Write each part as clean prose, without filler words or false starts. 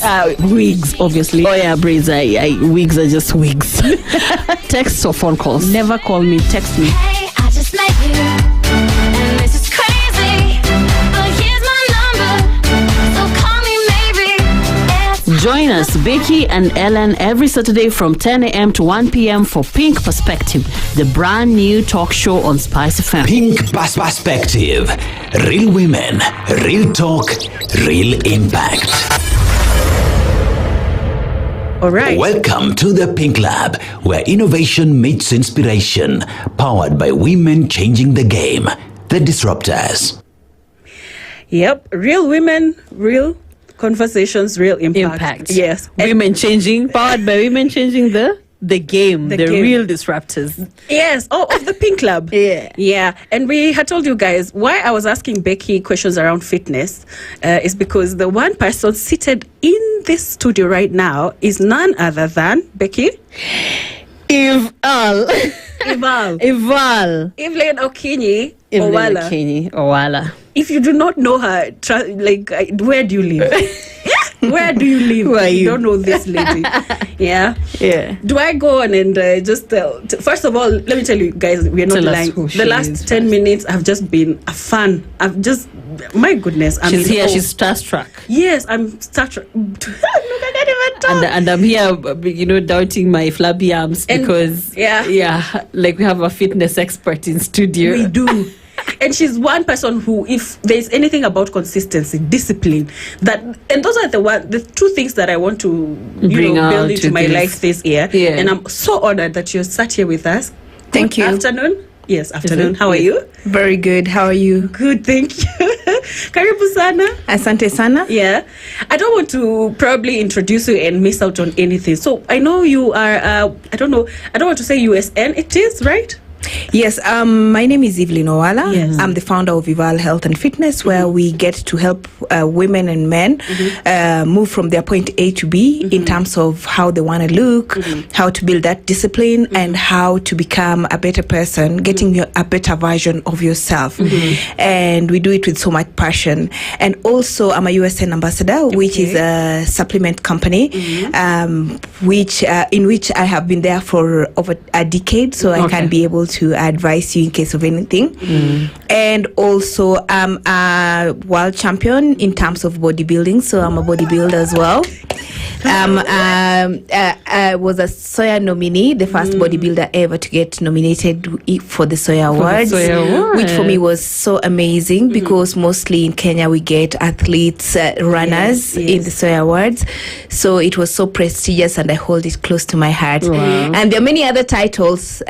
Wigs, obviously. Oh yeah, braids. Wigs are just wigs. Texts or phone calls? Never call me, text me. Hey, I just met you, and this is crazy, but here's my number, so call me maybe. Join us, Becky and Ellen, every Saturday from 10 a.m. to 1 p.m. for Pink Perspective, the brand new talk show on SpiceFM. Pink Perspective. Real women, real talk, real impact. All right. Welcome to the Pink Lab, where innovation meets inspiration, powered by women changing the game, the disruptors. Yep. Real women, real conversations, real impact. Yes. Women changing, powered by women changing the game, the game. real disruptors. Yes. Oh, of the Pink Club. Yeah. Yeah. And we had told you guys why I was asking Becky questions around fitness is because the one person seated in this studio right now is none other than Becky. Eval. Evelyn Okinyi. Evelyn Okinyi Owala. If you do not know her, where do you live? Where do you live? Who are you? Don't know this lady. Yeah. Do I go on and just first of all, let me tell you guys, we're not lying. The last 10 minutes have just been a fun. My goodness. She's here. She's starstruck. Yes, I'm starstruck. Look, I can't even talk. And I'm here, doubting my flabby arms because like we have a fitness expert in studio. We do. And she's one person who, if there's anything about consistency, discipline, and those are the two things that I want to build into my life this year. Yeah. And I'm so honored that you're sat here with us. Thank you. Afternoon. Yes, afternoon. How are you? Very good. How are you? Good, thank you. Karibu sana. Asante sana. Yeah. I don't want to probably introduce you and miss out on anything. So I know you are, I don't want to say USN, it is, right? Yes, my name is Evelyn Owala. Yes. I'm the founder of Eval Health and Fitness, where we get to help women and men move from their point A to B in terms of how they want to look, how to build that discipline, and how to become a better person, getting a better version of yourself. And we do it with so much passion. And also, I'm a USN ambassador, which is a supplement company, in which I have been there for over a decade, so I can be able to advise you in case of anything. And also I'm a world champion in terms of bodybuilding, so I'm a bodybuilder as well. I was a Soya nominee, the first bodybuilder ever to get nominated for the Soya Awards, which for me was so amazing because mostly in Kenya we get athletes, runners in the Soya Awards, so it was so prestigious and I hold it close to my heart. And there are many other titles,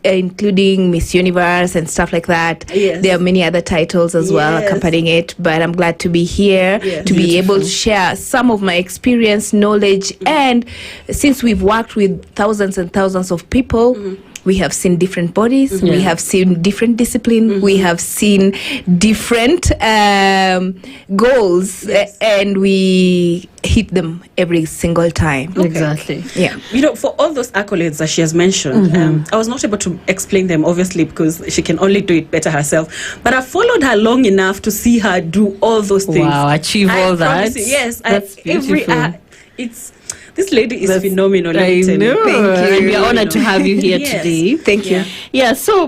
including Miss Universe and stuff like that. There are many other titles as well accompanying it, but I'm glad to be here to be able to share some of my experience, knowledge, and since we've worked with thousands and thousands of people, we have seen different bodies, we have seen different discipline, we have seen different goals, and we hit them every single time. Exactly. Yeah. For all those accolades that she has mentioned, I was not able to explain them, obviously, because she can only do it better herself. But I followed her long enough to see her do all those things. Wow, achieve all that. Yes. That's beautiful. This lady is phenomenal. I know. Thank you. We are honored to have you here today. Thank you. Yeah. So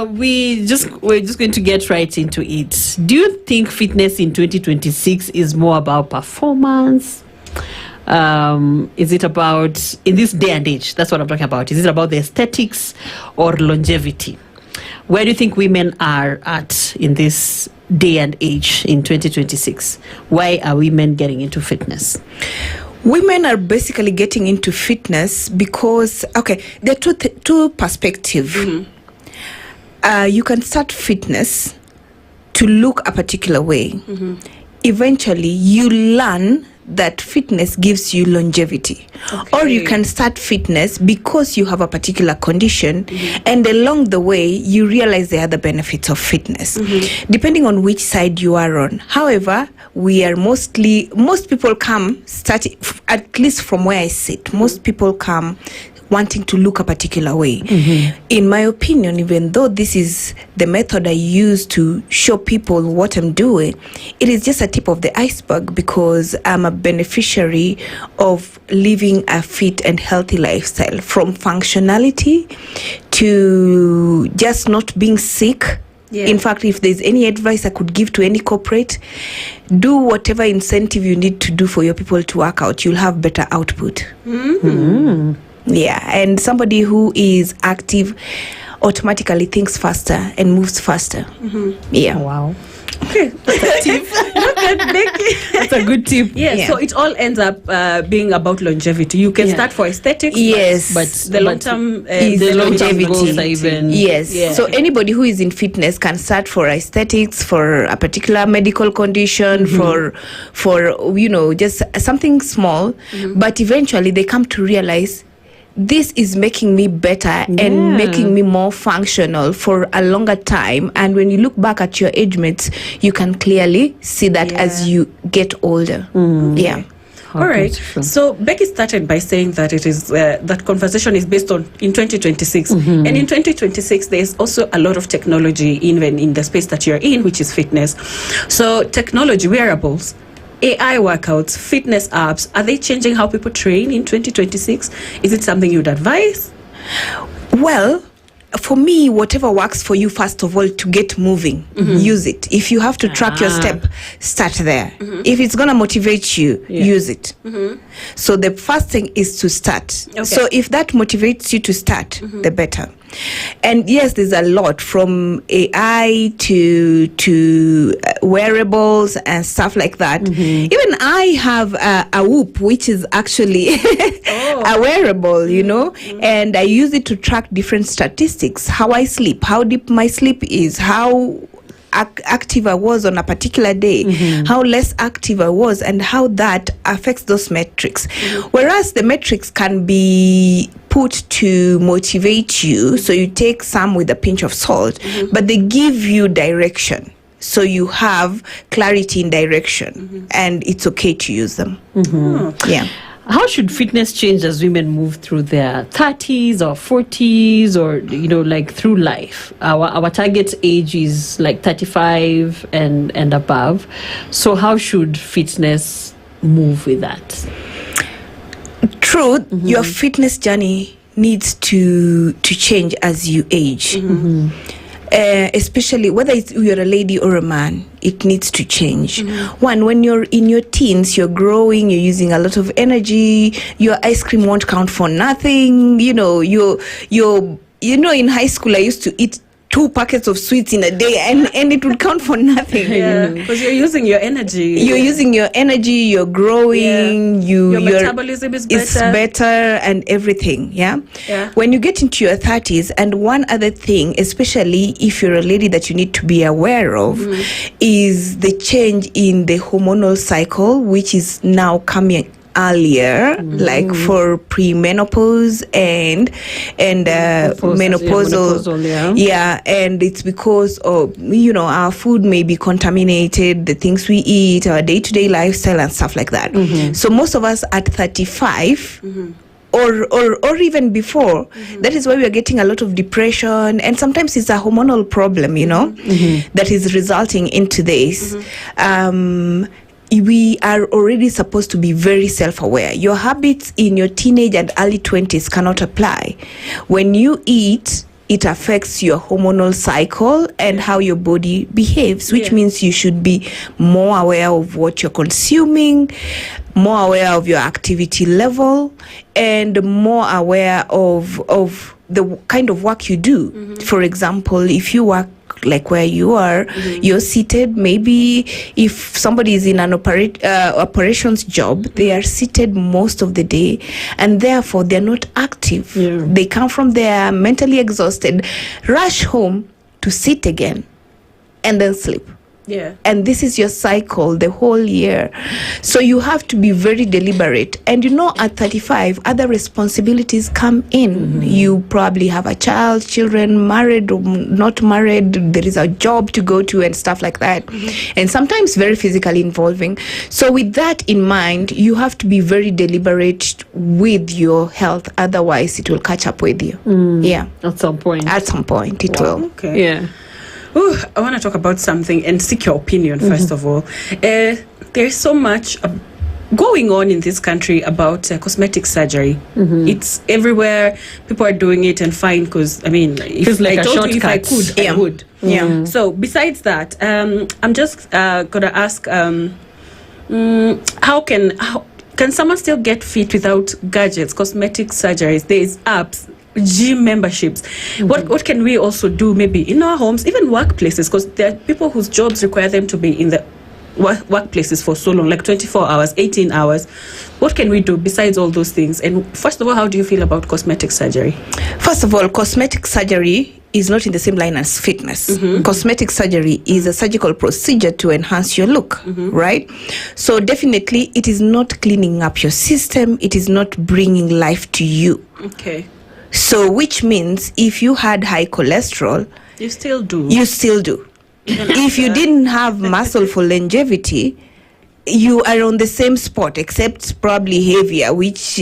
we're just going to get right into it. Do you think fitness in 2026 is more about performance? Is it about, in this day and age, that's what I'm talking about, is it about the aesthetics or longevity? Where do you think women are at in this day and age in 2026? Why are women getting into fitness? Women are basically getting into fitness because, there are two perspectives. You can start fitness to look a particular way. Eventually, you learn that fitness gives you longevity. Or you can start fitness because you have a particular condition, and along the way you realize the other benefits of fitness, depending on which side you are on. However, most people come, at least from where I sit, most people come wanting to look a particular way. In my opinion, even though this is the method I use to show people what I'm doing, it is just a tip of the iceberg, because I'm a beneficiary of living a fit and healthy lifestyle, from functionality to just not being sick. In fact, if there's any advice I could give to any corporate, do whatever incentive you need to do for your people to work out. You'll have better output. Yeah, and somebody who is active automatically thinks faster and moves faster. Yeah. Wow. Okay, that's a tip. Look at Becky. That's a good tip. Yeah, so it all ends up being about longevity. You can start for aesthetics, yes, but the long term is the longevity. Goals are even, yes. So anybody who is in fitness can start for aesthetics, for a particular medical condition, for just something small, but eventually they come to realize this is making me better and making me more functional for a longer time. And when you look back at your age mates, you can clearly see that as you get older. Yeah. All right. So Becky started by saying that it is that conversation is based on in 2026, and in 2026 there's also a lot of technology even in the space that you're in, which is fitness. So technology, wearables, AI workouts, fitness apps, are they changing how people train in 2026? Is it something you'd advise? Well, for me, whatever works for you, first of all, to get moving, use it. If you have to track your step, start there. If it's going to motivate you, use it. So the first thing is to start. Okay. So if that motivates you to start, the better. And yes, there's a lot, from AI to wearables and stuff like that. Even I have a Whoop, which is actually a wearable, and I use it to track different statistics: how I sleep, how deep my sleep is, how active I was on a particular day, how less active I was, and how that affects those metrics. Whereas the metrics can be put to motivate you, so you take some with a pinch of salt, but they give you direction. So you have clarity in direction, and it's okay to use them. Yeah. How should fitness change as women move through their 30s or 40s, or like through life? Our target age is like 35 and above. So how should fitness move with that? True, your fitness journey needs to change as you age. Especially whether you're a lady or a man, it needs to change. One, when you're in your teens, you're growing, you're using a lot of energy, your ice cream won't count for nothing. In high school I used to eat 2 packets of sweets in a day, and it would count for nothing. Because you're using your energy. You're growing, your metabolism is better and everything. When you get into your 30s, and one other thing, especially if you're a lady, that you need to be aware of is the change in the hormonal cycle, which is now coming earlier, like for premenopause and menopausal. And it's because of our food may be contaminated, the things we eat, our day-to-day lifestyle and stuff like that. So most of us at 35 or even before, that is why we are getting a lot of depression, and sometimes it's a hormonal problem, that is resulting into this. We are already supposed to be very self-aware. Your habits in your teenage and early 20s cannot apply. When you eat, it affects your hormonal cycle and how your body behaves, which means you should be more aware of what you're consuming, more aware of your activity level, and more aware of the kind of work you do. For example, if you work like where you are, you're seated. Maybe if somebody is in an operations job, they are seated most of the day, and therefore they're not active. They come from there mentally exhausted, rush home to sit again, and then sleep. Yeah. And this is your cycle the whole year. So you have to be very deliberate. And at 35, other responsibilities come in. You probably have a child, children, married or not married. There is a job to go to and stuff like that. And sometimes very physically involving. So with that in mind, you have to be very deliberate with your health. Otherwise, it will catch up with you. Yeah. At some point. At some point, it will. Okay. Yeah. Ooh, I want to talk about something and seek your opinion first of all. There's so much going on in this country about cosmetic surgery. It's everywhere. People are doing it and fine because, if like I a told you if I shortcut. could, I would. Yeah. So besides that, I'm just going to ask, how can someone still get fit without gadgets, cosmetic surgeries? There's apps, gym memberships. What can we also do maybe in our homes, even workplaces, because there are people whose jobs require them to be in the workplaces for so long, like 24 hours, 18 hours. What can we do besides all those things? And first of all, how do you feel about cosmetic surgery? First of all, cosmetic surgery is not in the same line as fitness. Cosmetic surgery is a surgical procedure to enhance your look, right? So definitely it is not cleaning up your system. It is not bringing life to you. Okay. So which means if you had high cholesterol, You still do. you still do. If you didn't have muscle for longevity, you are on the same spot, except probably heavier, which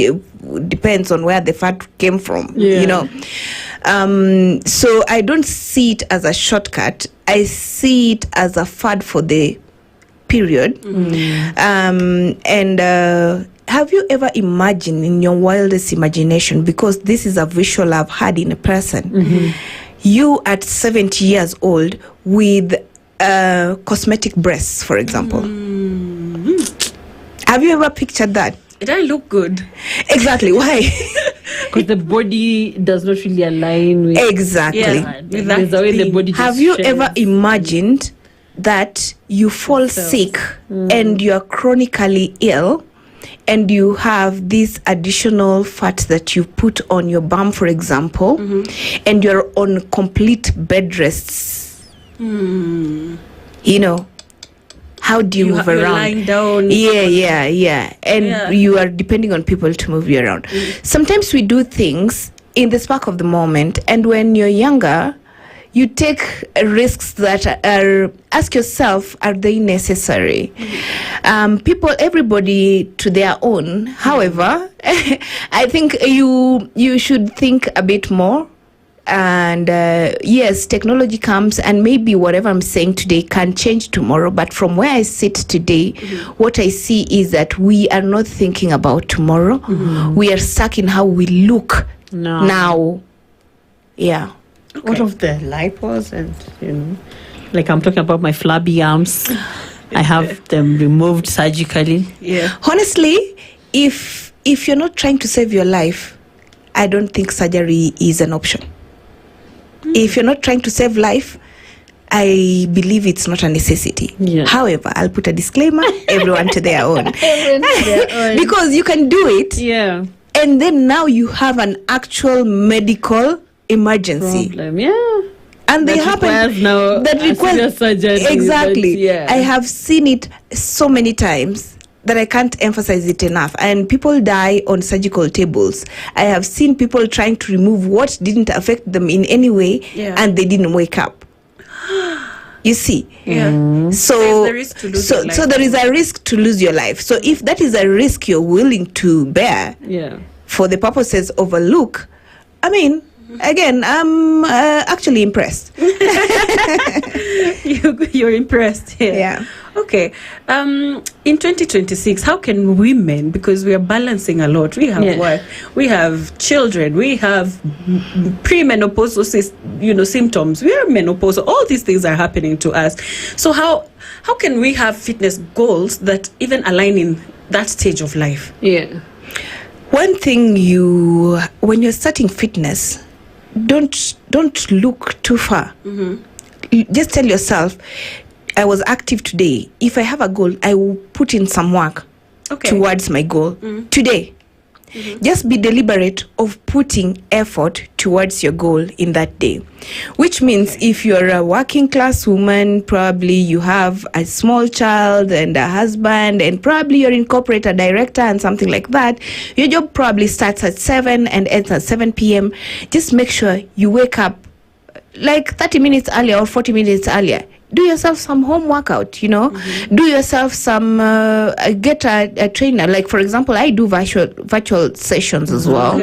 depends on where the fat came from, So I don't see it as a shortcut. I see it as a fad for the period. Have you ever imagined in your wildest imagination, because this is a visual I've had in a person, you at 70 years old with cosmetic breasts, for example? Have you ever pictured that? Did I look good? Exactly. Why? Because the body does not really align with... Exactly. Yeah. With that There's the way the thing. body just Have you sheds. ever imagined that you fall sick and you are chronically ill, and you have this additional fat that you put on your bum, for example, and you're on complete bed rests? How do you move You're around? lying down. Yeah. And you are depending on people to move you around. Sometimes we do things in the spark of the moment, and when you're younger, you take risks that ask yourself, are they necessary? Everybody to their own. However, I think you should think a bit more. And yes, technology comes, and maybe whatever I'm saying today can change tomorrow. But from where I sit today, what I see is that we are not thinking about tomorrow. We are stuck in how we look now. Yeah. Okay. What of the lipos and, like I'm talking about my flabby arms. I have them removed surgically. Yeah. Honestly, if you're not trying to save your life, I don't think surgery is an option. If you're not trying to save life, I believe it's not a necessity. Yeah. However, I'll put a disclaimer, everyone to their own. Because you can do it. Yeah. And then now you have an actual medical emergency. Problem. Yeah. And they happen that requires surgery. Exactly. But, yeah. I have seen it so many times that I can't emphasize it enough. And people die on surgical tables. I have seen people trying to remove what didn't affect them in any way, and they didn't wake up. You see? Yeah. So there is the risk to lose your life. so there is a risk to lose your life. So if that is a risk you're willing to bear for the purposes of a look, again, I'm actually impressed. You're impressed. Yeah. Okay. In 2026, how can women, because we are balancing a lot, we have work, we have children, we have premenopausal symptoms, we are menopausal, all these things are happening to us. So how can we have fitness goals that even align in that stage of life? Yeah. One thing when you're starting fitness, don't look too far. Just tell yourself, I was active today. If I have a goal, I will put in some work towards my goal today. Just be deliberate of putting effort towards your goal in that day. Which means if you're a working class woman, probably you have a small child and a husband, and probably you're in corporate, a director and something like that. Your job probably starts at 7 and ends at 7 p.m. Just make sure you wake up like 30 minutes earlier or 40 minutes earlier. Do yourself some home workout, do yourself some, get a trainer. Like, for example, I do virtual sessions as well,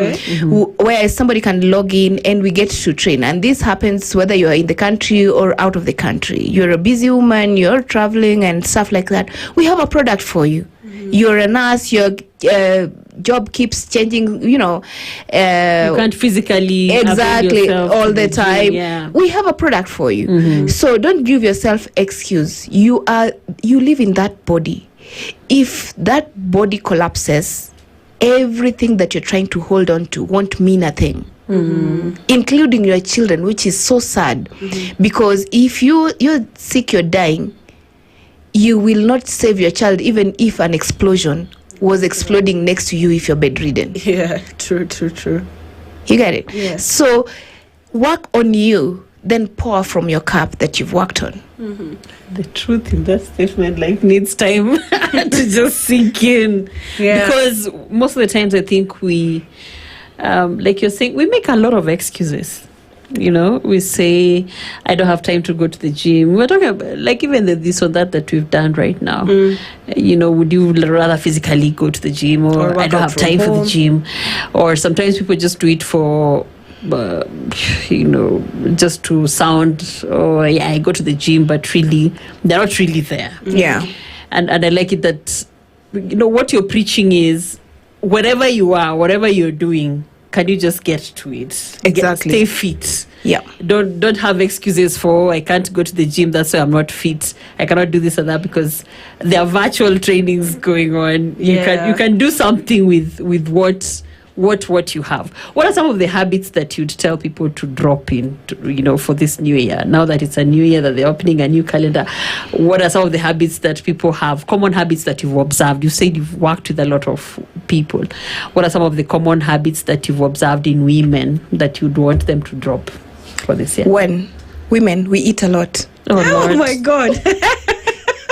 where somebody can log in and we get to train. And this happens whether you're in the country or out of the country. You're a busy woman, you're traveling and stuff like that. We have a product for you. You're a nurse, your job keeps changing, you can't physically exactly all the time. Yeah. We have a product for you. So don't give yourself excuse. You live in that body. If that body collapses, everything that you're trying to hold on to won't mean a thing. Including your children, which is so sad. Because if you're sick, you're dying, you will not save your child even if an explosion was exploding next to you if you're bedridden. Yeah, true. You get it? Yes. So work on you, then pour from your cup that you've worked on. The truth in that statement needs time to just sink in. Yeah. Because most of the times I think we, like you're saying, we make a lot of excuses. We say, I don't have time to go to the gym. We're talking about, even this or that we've done right now. Would you rather physically go to the gym, or I don't have time for the gym? Or sometimes people just do it for, just to sound, I go to the gym, but really, they're not really there. Yeah. And I like it that, what you're preaching is, wherever you are, whatever you're doing, can you just get to it? Exactly. Stay fit. Yeah. Don't have excuses for, I can't go to the gym, that's why I'm not fit. I cannot do this or that, because there are virtual trainings going on. You can do something with what you have. What are some of the habits that you'd tell people to drop in, for this new year? Now that it's a new year, that they're opening a new calendar, what are some of the habits that people have, common habits that you've observed? You said you've worked with a lot of people. What are some of the common habits that you've observed in women that you'd want them to drop for this year? When women, we eat a lot. Oh, Lord. Oh my God.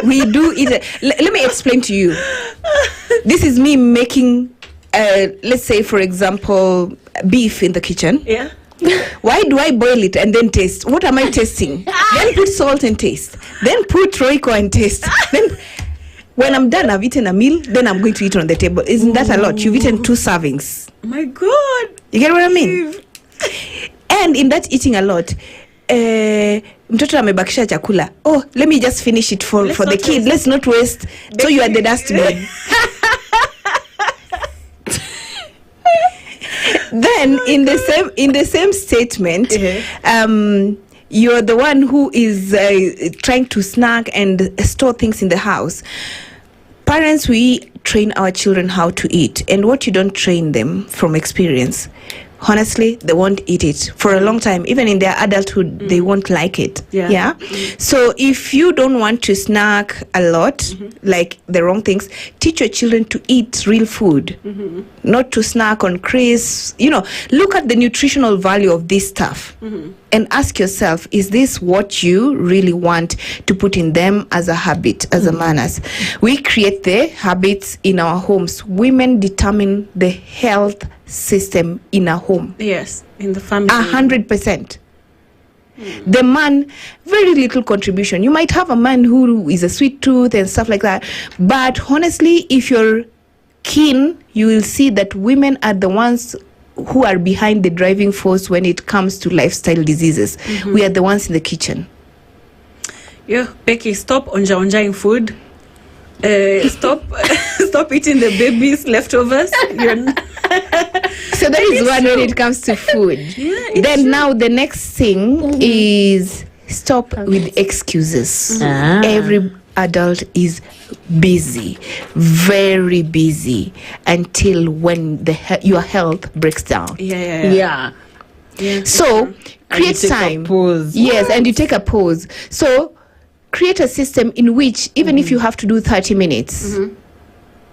We do eat. Let me explain to you. This is me making, let's say, for example, beef in the kitchen. Yeah. Why do I boil it and then taste? What am I tasting? Then put salt and taste. Then put Royco and taste. Then when I'm done, I've eaten a meal, then I'm going to eat on the table. Isn't that a lot? You've eaten 2 servings. My God. You get what I mean? And in that eating a lot, mtoto amebakisha chakula. Oh, let me just finish it for the kid. Let's not waste. So you are the dustbin. Then in the same statement, you're the one who is trying to snack and store things in the house. Parents, we train our children how to eat, and what you don't train them from experience, honestly, they won't eat it for a long time. Even in their adulthood, they won't like it. Yeah. So if you don't want to snack a lot, like the wrong things, teach your children to eat real food, not to snack on crisps. Look at the nutritional value of this stuff and ask yourself, is this what you really want to put in them as a habit, as a manners? We create the habits in our homes. Women determine the health system in a home. Yes, in the family. 100%. The man, very little contribution. You might have a man who is a sweet tooth and stuff like that, but honestly, if you're keen, you will see that women are the ones who are behind the driving force when it comes to lifestyle diseases. We are the ones in the kitchen. Yeah, Becky, stop onjaing food. Stop eating the baby's leftovers. So that is one when it comes to food. Then now the next thing is stop with excuses. Every adult is busy, very busy, until when your health breaks down. Yeah. So create time. Yes, and you take a pause. So create a system in which even if you have to do 30 minutes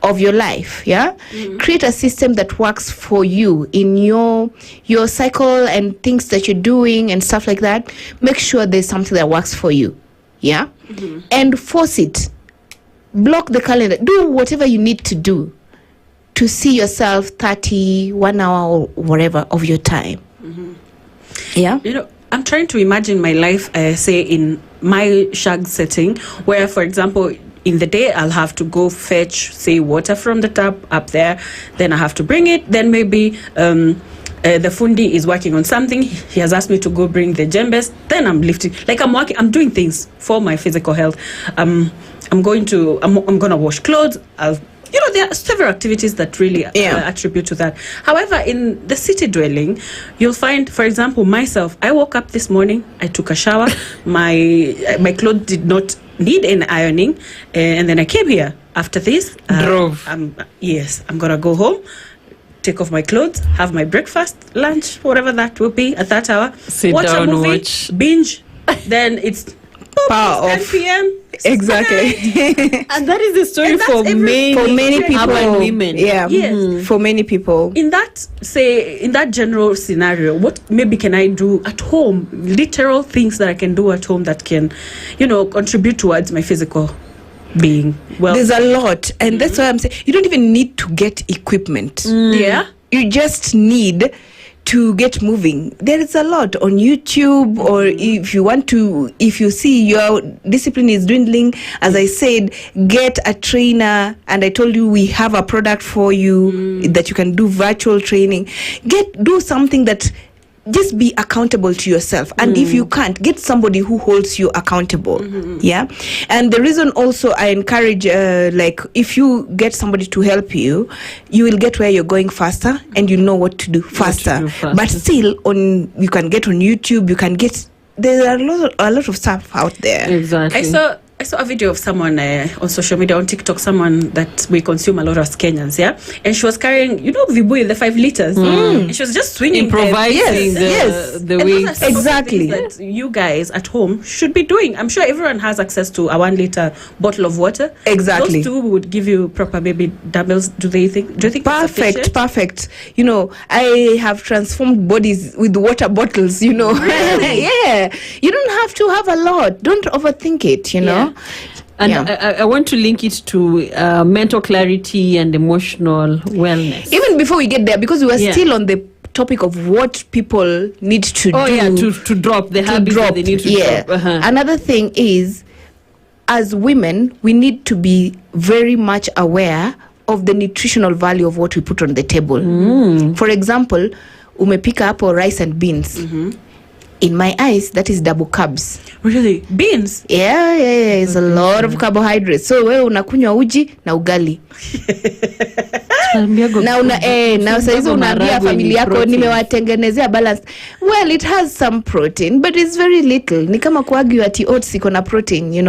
of your life. Yeah, create a system that works for you in your cycle and things that you're doing and stuff like that. Make sure there's something that works for you. Yeah, and force it. Block the calendar. Do whatever you need to do to see yourself 1 hour or whatever of your time. Yeah. I'm trying to imagine my life, say, in my shag setting, where, for example, in the day, I'll have to go fetch, say, water from the tap up there. Then I have to bring it. Then maybe the fundi is working on something. He has asked me to go bring the jembes. Then I'm lifting. Like, I'm doing things for my physical health. I'm going to wash clothes. There are several activities that really attribute to that. However, in the city dwelling, you'll find, for example, myself, I woke up this morning, I took a shower, my clothes did not need any ironing, and then I came here. After this, drove. I'm going to go home, take off my clothes, have my breakfast, lunch, whatever that will be at that hour. Sit watch down, a movie, watch. binge, then it's Power it's 10 p.m. Exactly. And that is the story And that's for many people. urban women. Yeah. Yes. For many people. In that general scenario, what maybe can I do at home? Literal things that I can do at home that can, contribute towards my physical being. Well, There's a lot, and that's why I'm saying you don't even need to get equipment. yeah. You just need to get moving. There is a lot on YouTube, or if you see your discipline is dwindling, as I said, get a trainer. And I told you we have a product for you that you can do virtual training. Do something that just be accountable to yourself, and if you can't, get somebody who holds you accountable. Yeah. And the reason also I encourage, like, if you get somebody to help you, you will get where you're going faster, and you know what to do faster. But still, you can get on YouTube, there are a lot of stuff out there. Exactly. I saw a video of someone on social media, on TikTok, someone that we consume a lot as Kenyans, yeah? And she was carrying, Vibuyu, the 5 liters. And she was just swinging improvising the wings. Exactly. That you guys at home should be doing. I'm sure everyone has access to a 1 liter bottle of water. Exactly. Those two would give you proper baby doubles. Do you think that's sufficient? Perfect. I have transformed bodies with water bottles, Really? Yeah. You don't have to have a lot. Don't overthink it, Yeah. And I want to link it to mental clarity and emotional wellness. Even before we get there, because we were still on the topic of what people need to do. Oh, yeah, to drop the habits that they need to drop. Uh-huh. Another thing is, as women, we need to be very much aware of the nutritional value of what we put on the table. For example, umepika hapo rice and beans. In my eyes, that is double carbs. Really? Beans? Yeah, it's a lot of carbohydrates. So wewe unakunywa uji na ugali. Na saizi unaambia familia yako nimewatengenezea balance. Well, it has some protein, but it's very little. Ni kama kuargue ati oats iko na protein,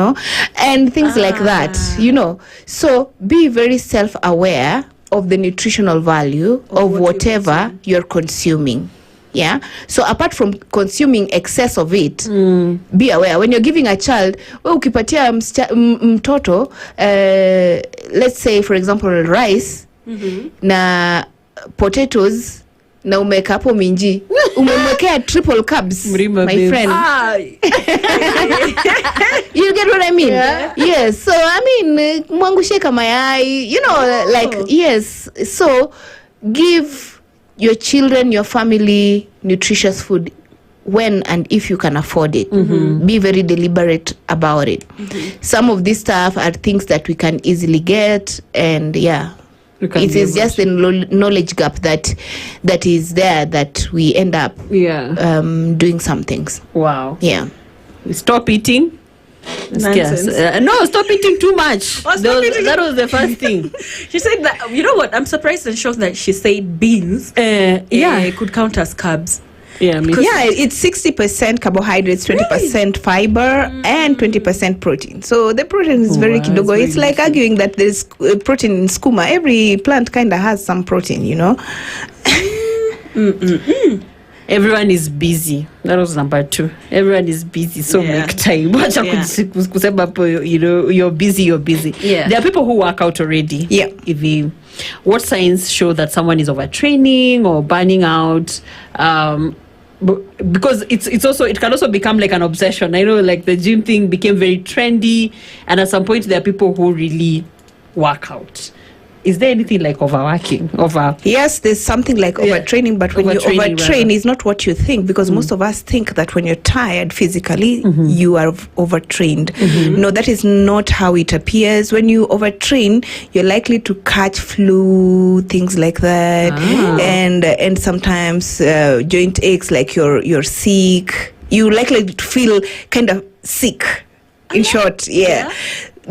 and things like that, So be very self-aware of the nutritional value of whatever you're consuming. Yeah. So apart from consuming excess of it, be aware when you're giving a child. Ukipatia mtoto, let's say for example rice na potatoes na umeka hapo minji, umemwekea triple carbs, my friend. You get what I mean? Yeah. Yes. So mwangushe kama mayai, yes. So give your children, your family, nutritious food when and if you can afford it. Be very deliberate about it. Some of this stuff are things that we can easily get, and it is just the knowledge gap that is there that we end up doing some things. Wow. Yeah. Stop eating. No, stop eating too much. That was the first thing. She said that. You know what? I'm surprised and shocked that she said beans. It could count as carbs. Yeah, it's 60% carbohydrates, 20% fiber, and 20% protein. So the protein is very kidogo. It's like arguing that there's protein in skooma. Every plant kind of has some protein, everyone is busy. That was number 2. Everyone is busy, so make time. You know, you're busy. Yeah. There are people who work out already. Yeah. What signs show that someone is overtraining or burning out? Because it can also become like an obsession. I know, like the gym thing became very trendy, and at some point there are people who really work out. Is there anything like overworking? Yes, there's something like overtraining, but when you overtrain, it's not what you think, because most of us think that when you're tired physically, you are overtrained. No, that is not how it appears. When you overtrain, you're likely to catch flu, things like that, and sometimes joint aches, like you're sick. You're likely to feel kind of sick. In short,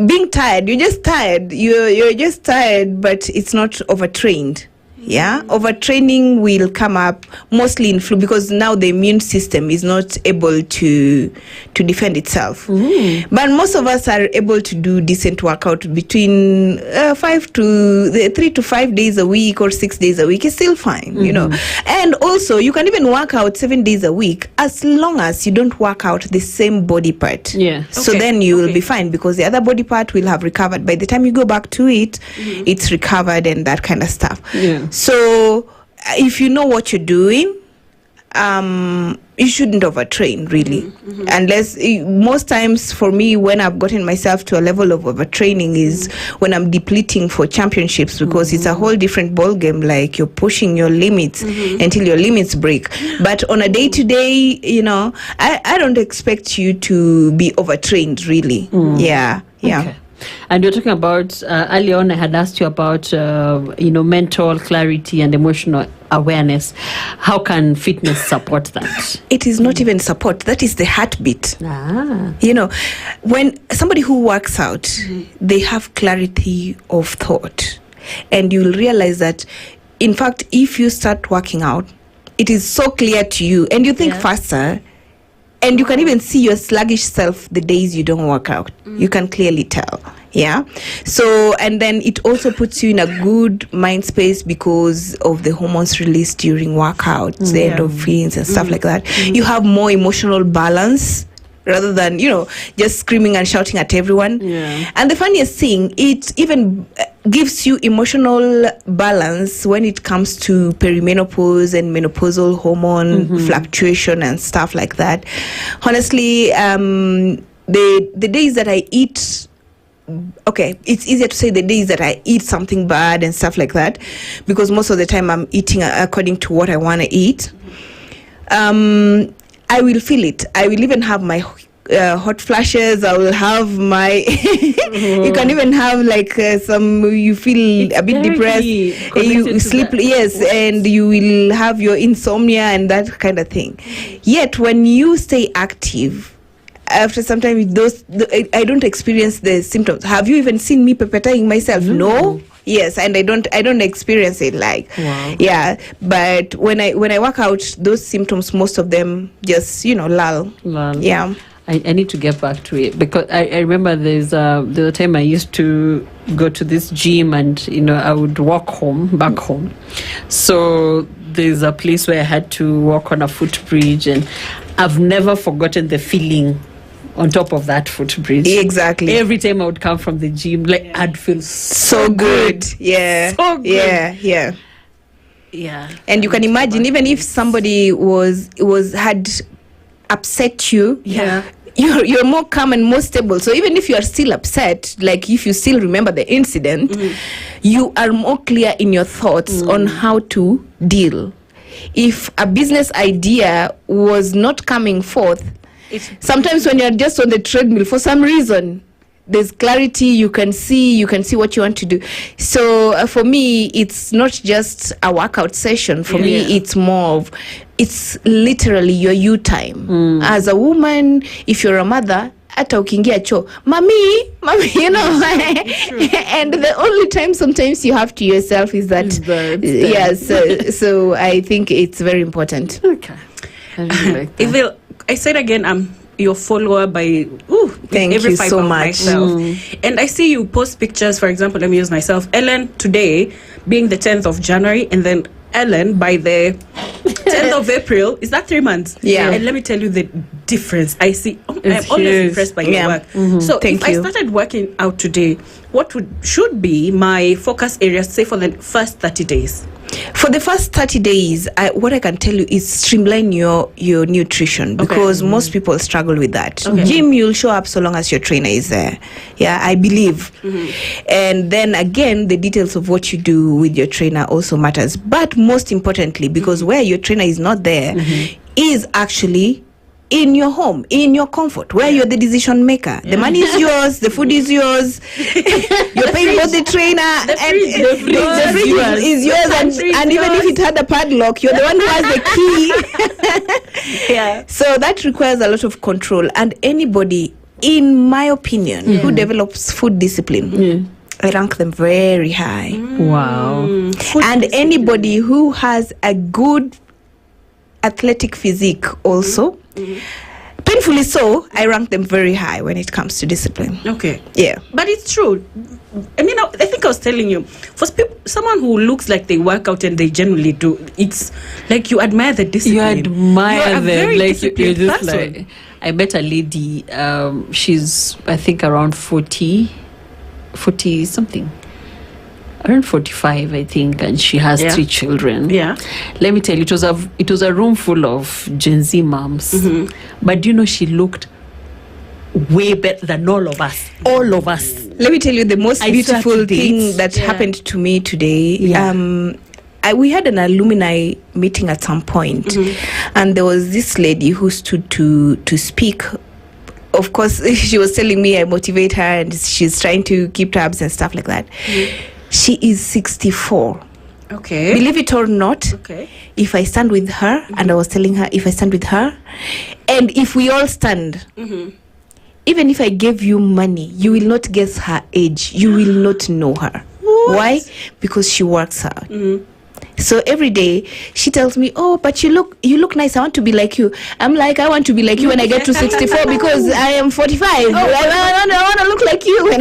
being tired, you're just tired. You're just tired, but it's not overtrained. Yeah, overtraining will come up mostly in flu, because now the immune system is not able to defend itself. But most of us are able to do decent workout between 3 to 5 days a week or 6 days a week. Is still fine, you know. And also, you can even work out 7 days a week, as long as you don't work out the same body part. So then you will be fine, because the other body part will have recovered. By the time you go back to it, it's recovered and that kind of stuff. So if you know what you're doing, you shouldn't overtrain, really. Unless, most times for me, when I've gotten myself to a level of overtraining is when I'm depleting for championships, because it's a whole different ball game. Like, you're pushing your limits until your limits break. But on a day-to-day, you know, I don't expect you to be overtrained, really. Okay. And you're talking about, early on I had asked you about, mental clarity and emotional awareness. How can fitness support that? It is not even support. That is the heartbeat. You know, when somebody who works out, they have clarity of thought. And you'll realize that, in fact, if you start working out, it is so clear to you and you think faster. And you can even see your sluggish self the days you don't work out. You can clearly tell. So, and then it also puts you in a good mind space because of the hormones released during workouts, the endorphins and stuff like that. You have more emotional balance rather than, just screaming and shouting at everyone. And the funniest thing, it even gives you emotional balance when it comes to perimenopause and menopausal hormone fluctuation and stuff like that. Honestly, the days that I eat, it's easier to say the days that I eat something bad and stuff like that, because most of the time I'm eating according to what I want to eat. I will feel it. I will even have my hot flashes. I will have my you can even have like you feel a bit depressed, you sleep and you will have your insomnia and that kind of thing. Yet when you stay active, after some time, I don't experience the symptoms. Have you even seen me pepetting myself? No. Yes, and I don't experience it but when I work out, those symptoms, most of them just lull. Yeah. I need to get back to it, because I remember there's the time I used to go to this gym and I would walk back home. So there's a place where I had to walk on a footbridge, and I've never forgotten the feeling on top of that footbridge. Exactly. Every time I would come from the gym, like I'd feel so good. Yeah. So good. Yeah. And you can imagine, even if somebody had upset you, you're more calm and more stable. So even if you are still upset, like if you still remember the incident, you are more clear in your thoughts on how to deal. If a business idea was not coming forth, sometimes when you're just on the treadmill, for some reason, there's clarity. You can see what you want to do. So for me, it's not just a workout session. For me, it's more of, it's literally your you time. As a woman, if you're a mother, hata ukiingia choo, mommy, and the only time sometimes you have to yourself is that. So I think it's very important. Okay. I really like that. I said again, I'm your follower by thank every you fiber so of much. myself. And I see you post pictures. For example, let me use myself. Ellen today being the 10th of January, and then Ellen by the 10th of April, is that 3 months? Yeah. And let me tell you the difference I see. I'm It's always huge. impressed by your Yeah. work. So Thank if you. I started working out today, what should be my focus areas, say, for the first 30 days? For the first 30 days, what I can tell you is streamline your nutrition, because most people struggle with that. Okay. Gym, you'll show up so long as your trainer is there. Yeah, I believe. And then again, the details of what you do with your trainer also matters. But most importantly, because where your trainer is not there, is actually in your home, in your comfort, where you're the decision maker. The money is yours, the food is yours, you're paying for the trainer, and the fridge is yours, and even if it had a padlock, you're the one who has the key. So that requires a lot of control, and anybody, in my opinion, who develops food discipline, I rank them very high. Wow. And anybody who has a good athletic physique also, painfully so, I rank them very high when it comes to discipline. Okay. Yeah. But it's true. I mean, I think I was telling you, for someone who looks like they work out and they generally do, it's like you admire the discipline. You admire You're a them, very like you're disciplined just person. like. I met a lady. She's, I think, around 40 something, around 45, I think, and she has 3 children. Yeah. Let me tell you, it was a room full of Gen Z moms, but you know, she looked way better than all of us. All of us. Let me tell you the most I beautiful swear to thing dates. that happened to me today. Yeah. We had an alumni meeting at some point, and there was this lady who stood to speak. Of course, she was telling me I motivate her, and she's trying to keep tabs and stuff like that. She is 64. Okay. Believe it or not, Okay. if I stand with her, and I was telling her, if I stand with her, and if we all stand, even if I gave you money, you will not guess her age. You will not know her. Why? Because she works hard. So every day she tells me, "Oh, but you look nice. I want to be like you." I'm like, I want to be like you when I get to 64 because I am 45. I want to look like you when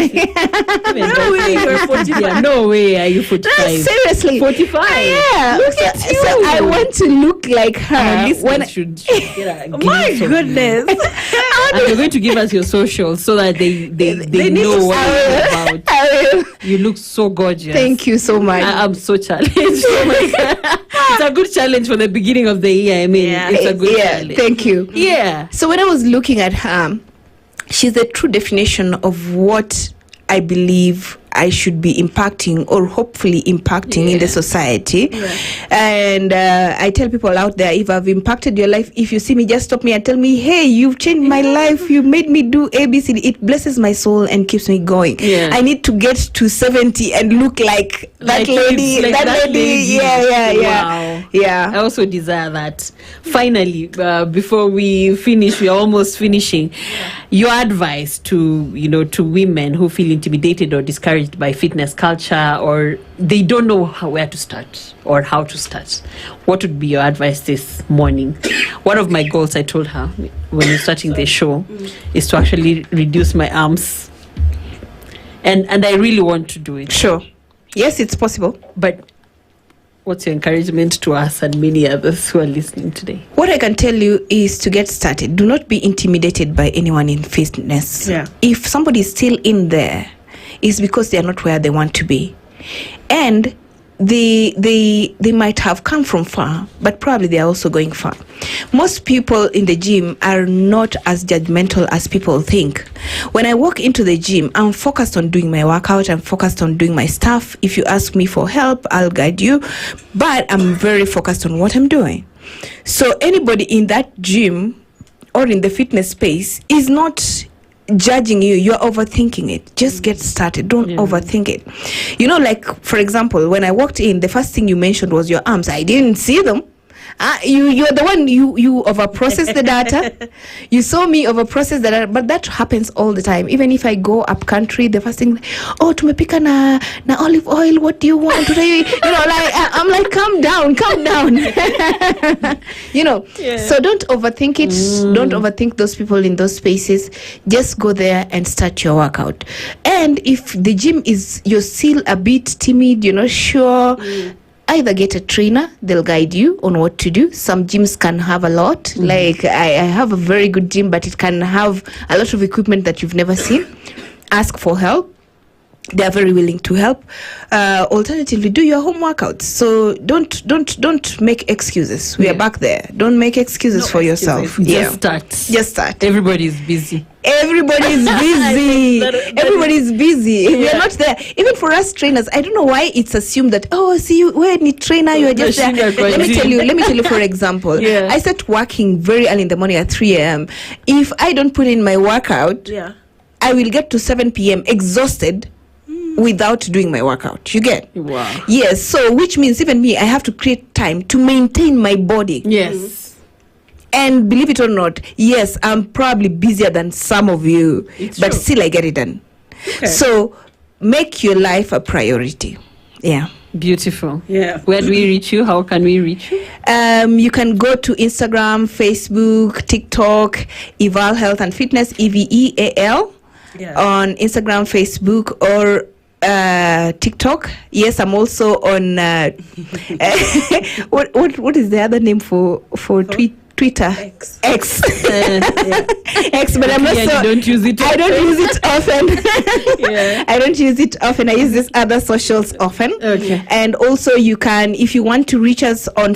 No way, you're 45. No way, are you 45? seriously 45. Yeah, Look at you. So I want to look like her. When When should get a My glimpse of you. goodness. And you're going to give us your socials so that they need know to what it's about. I will. You look so gorgeous. Thank you so much. I'm so challenged. Oh my God. It's a good challenge for the beginning of the year. I mean, it's a good challenge. Thank you. Yeah. So when I was looking at her, she's the true definition of what I believe I should be impacting, or hopefully impacting, in the society. And I tell people out there, if I've impacted your life, if you see me, just stop me and tell me, "Hey, you've changed my life. You made me do ABCD." It blesses my soul and keeps me going. Yeah. I need to get to 70 and look like that Like lady. like that lady. Yeah. Wow. Yeah. I also desire that. Finally, before we finish, we are almost finishing. Your advice to women who feel intimidated or discouraged by fitness culture, or they don't know where to start or how to start. What would be your advice this morning? One of my goals, I told her when we're starting the show, is to actually reduce my arms. And I really want to do it. Sure. Yes, it's possible. But what's your encouragement to us and many others who are listening today? What I can tell you is to get started. Do not be intimidated by anyone in fitness. Yeah. If somebody is still in there, it's because they are not where they want to be. And they might have come from far, but probably they are also going far. Most people in the gym are not as judgmental as people think. When I walk into the gym, I'm focused on doing my workout, I'm focused on doing my stuff. If you ask me for help, I'll guide you, but I'm very focused on what I'm doing. So anybody in that gym or in the fitness space is not judging you. You're overthinking it. Just get started. Don't overthink it. Like, for example, when I walked in, the first thing you mentioned was your arms. I didn't see them. You're the one, you overprocess the data. You saw me overprocess the data, but that happens all the time. Even if I go up country, the first thing, tumepika na olive oil, what do you want today? I'm like, calm down. So don't overthink it. Don't overthink those people in those spaces. Just go there and start your workout. And if the gym you're still a bit timid, you're not sure, either get a trainer, they'll guide you on what to do. Some gyms can have a lot. Like I have a very good gym, but it can have a lot of equipment that you've never seen. Ask for help. They are very willing to help. Alternatively, do your home workouts. So don't make excuses. We are back there. Don't make excuses for yourself. Just start. Everybody's busy. Everybody's busy. We are not there. Even for us trainers, I don't know why it's assumed that, we're a trainer, you are just there. Let me tell you, for example, I start working very early in the morning at 3 a.m. If I don't put in my workout, I will get to 7 p.m. exhausted without doing my workout. You get? Wow. Yes. So which means even me, I have to create time to maintain my body. Yes. And believe it or not, yes, I'm probably busier than some of you, but still I get it done. Okay. So make your life a priority. Yeah. Beautiful. Yeah. Where do we reach you? How can we reach you? You can go to Instagram, Facebook, TikTok, Eval Health and Fitness, EVEAL, on Instagram, Facebook, or TikTok. Yes, I'm also on what is the other name for Twitter? X. X, but I'm not so. Don't use it. I don't use it often. I don't use it often. I use these other socials often. Okay. And also, you can, if you want to reach us on